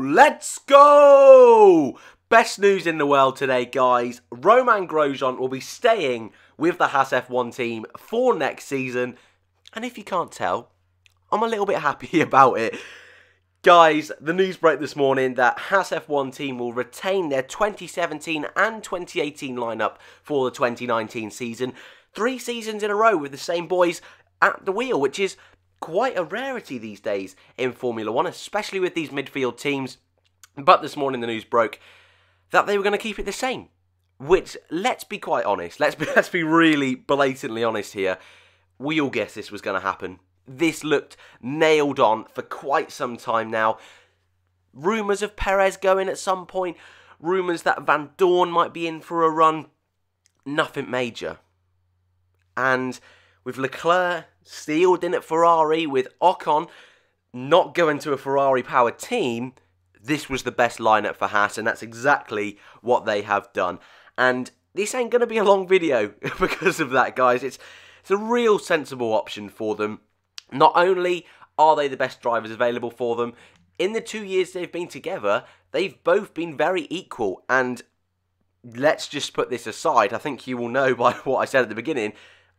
Let's go! Best news in the world today, guys. Romain Grosjean will be staying with the Haas F1 team for next season. And if you can't tell, I'm a little bit happy about it. Guys, the news broke this morning that Haas F1 team will retain their 2017 and 2018 lineup for the 2019 season. 3 seasons in a row with the same boys at the wheel, which is quite a rarity these days in Formula 1, especially with these midfield teams. But this morning the news broke that they were going to keep it the same, which, let's be quite honest, let's be really blatantly honest here, we all guessed this was going to happen. This looked nailed on for quite some time now. Rumours of Perez going at some point, rumours that Van Dorn might be in for a run, nothing major. And with Leclerc sealed in at Ferrari, with Ocon not going to a Ferrari-powered team, this was the best lineup for Haas, and that's exactly what they have done. And this ain't going to be a long video because of that, guys. It's a real sensible option for them. Not only are they the best drivers available for them, in the 2 years they've been together, they've both been very equal. And let's just put this aside. I think you will know by what I said at the beginning,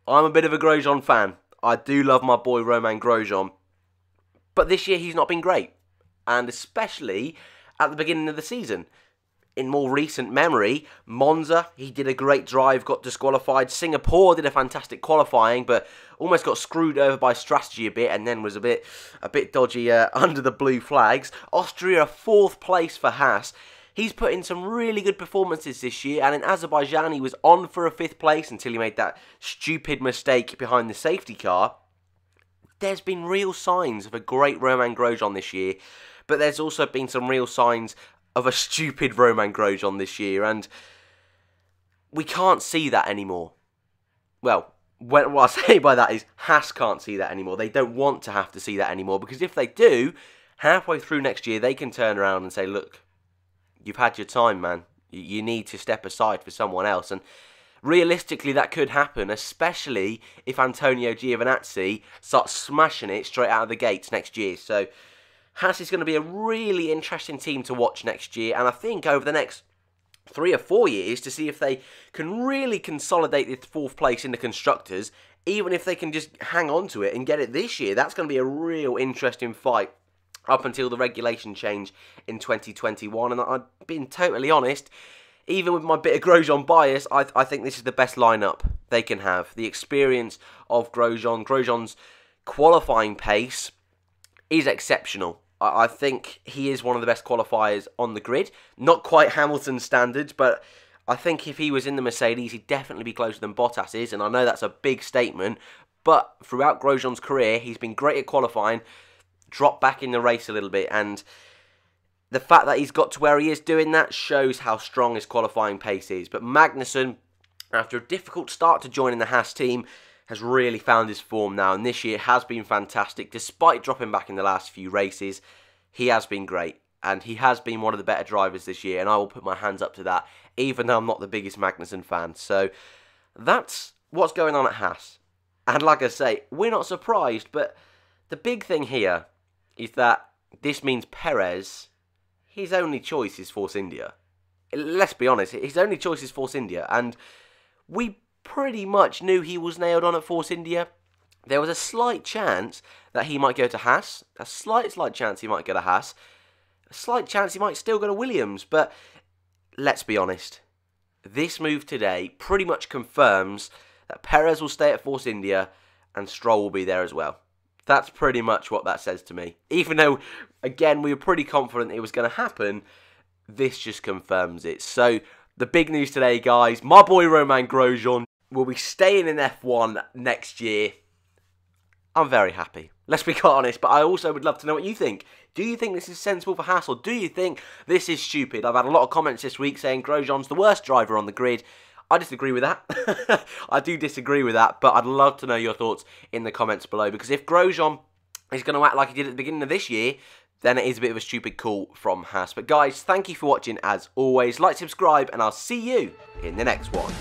I'm a bit of a Grosjean fan. I do love my boy Romain Grosjean. But this year he's not been great. And especially at the beginning of the season. In more recent memory, Monza, he did a great drive, got disqualified. Singapore did a fantastic qualifying, but almost got screwed over by strategy a bit, and then was a bit dodgy under the blue flags. Austria, 4th place for Haas. He's put in some really good performances this year, and in Azerbaijan he was on for a 5th place until he made that stupid mistake behind the safety car. There's been real signs of a great Romain Grosjean this year, but there's also been some real signs of a stupid Romain Grosjean this year, and we can't see that anymore. Well, what I say by that is Haas can't see that anymore. They don't want to have to see that anymore, because if they do, halfway through next year, they can turn around and say, look, you've had your time, man. You need to step aside for someone else. And realistically, that could happen, especially if Antonio Giovinazzi starts smashing it straight out of the gates next year. So Haas is going to be a really interesting team to watch next year, and I think over the next 3 or 4 years to see if they can really consolidate this 4th place in the Constructors, even if they can just hang on to it and get it this year. That's going to be a real interesting fight up until the regulation change in 2021, and I've been totally honest, even with my bit of Grosjean bias, I think this is the best lineup they can have. The experience of Grosjean's qualifying pace is exceptional. I think he is one of the best qualifiers on the grid. Not quite Hamilton standards, but I think if he was in the Mercedes, he'd definitely be closer than Bottas is, and I know that's a big statement, but throughout Grosjean's career, he's been great at qualifying, dropped back in the race a little bit, and the fact that he's got to where he is doing that shows how strong his qualifying pace is. But Magnussen, after a difficult start to joining the Haas team, has really found his form now, and this year has been fantastic. Despite dropping back in the last few races, he has been great, and he has been one of the better drivers this year, and I will put my hands up to that, even though I'm not the biggest Magnussen fan. So that's what's going on at Haas. And like I say, we're not surprised, but the big thing here is that this means Perez, his only choice is Force India. Let's be honest, his only choice is Force India, and we pretty much knew he was nailed on at Force India. There was a slight chance that he might go to Haas. A slight chance he might go to Haas. A slight chance he might still go to Williams. But let's be honest. This move today pretty much confirms that Perez will stay at Force India and Stroll will be there as well. That's pretty much what that says to me. Even though, again, we were pretty confident it was going to happen, this just confirms it. So the big news today, guys, my boy Romain Grosjean will be staying in F1 next year. I'm very happy. Let's be quite honest, but I also would love to know what you think. Do you think this is sensible for Haas, or do you think this is stupid? I've had a lot of comments this week saying Grosjean's the worst driver on the grid. I disagree with that. I do disagree with that, but I'd love to know your thoughts in the comments below, because if Grosjean is going to act like he did at the beginning of this year, then it is a bit of a stupid call from Haas. But guys, thank you for watching as always. Like, subscribe, and I'll see you in the next one.